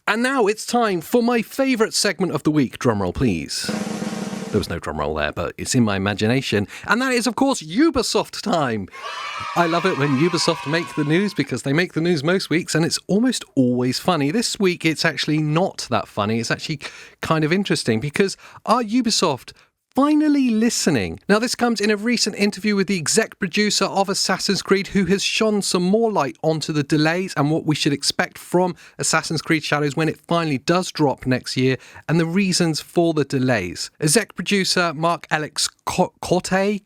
And now it's time for my favourite segment of the week. Drumroll, please. There was no drumroll there, but it's in my imagination. And that is, of course, Ubisoft time. I love it when Ubisoft make the news because they make the news most weeks and it's almost always funny. This week, it's actually not that funny. It's actually kind of interesting because are Ubisoft finally listening? Now, this comes in a recent interview with the exec producer of Assassin's Creed, who has shone some more light onto the delays and what we should expect from Assassin's Creed Shadows when it finally does drop next year, and the reasons for the delays. Exec producer Mark Alex Corte,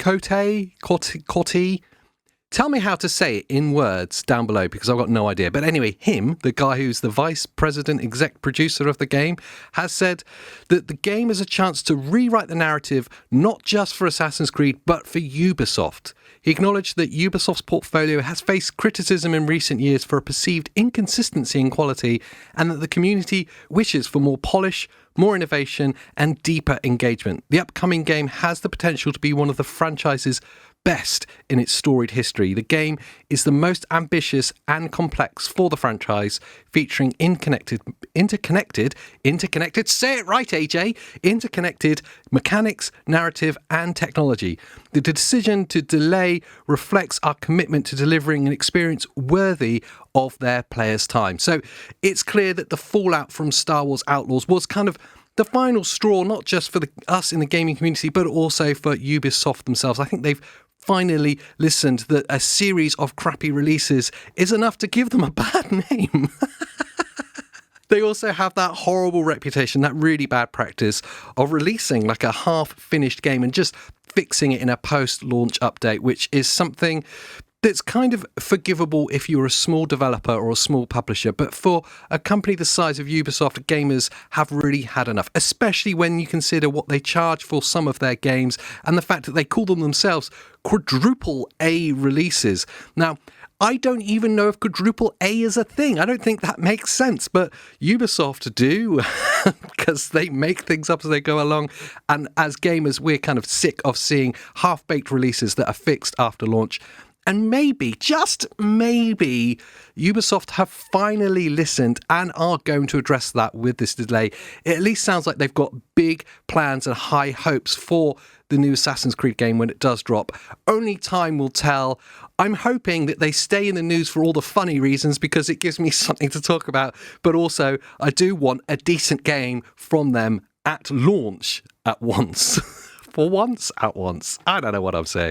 tell me how to say it in words down below because I've got no idea. But anyway, him, the guy who's the vice president exec producer of the game, has said that the game is a chance to rewrite the narrative, not just for Assassin's Creed, but for Ubisoft. He acknowledged that Ubisoft's portfolio has faced criticism in recent years for a perceived inconsistency in quality, and that the community wishes for more polish, more innovation, and deeper engagement. The upcoming game has the potential to be one of the franchise's best in its storied history. The game is the most ambitious and complex for the franchise, featuring interconnected, say it right, AJ, interconnected mechanics, narrative, and technology. The decision to delay reflects our commitment to delivering an experience worthy of their players' time. So it's clear that the fallout from Star Wars Outlaws was kind of the final straw, not just for us in the gaming community, but also for Ubisoft themselves. I think they've finally listened that a series of crappy releases is enough to give them a bad name. They also have that horrible reputation, that really bad practice of releasing like a half-finished game and just fixing it in a post-launch update, which is something that's kind of forgivable if you're a small developer or a small publisher. But for a company the size of Ubisoft, gamers have really had enough, especially when you consider what they charge for some of their games and the fact that they call them themselves quadruple A releases. Now, I don't even know if quadruple A is a thing. I don't think that makes sense, but Ubisoft do because they make things up as they go along. And as gamers, we're kind of sick of seeing half-baked releases that are fixed after launch. And maybe, just maybe, Ubisoft have finally listened and are going to address that with this delay. It at least sounds like they've got big plans and high hopes for the new Assassin's Creed game when it does drop. Only time will tell. I'm hoping that they stay in the news for all the funny reasons because it gives me something to talk about. But also, I do want a decent game from them at launch at once. For once, at once. I don't know what I'm saying.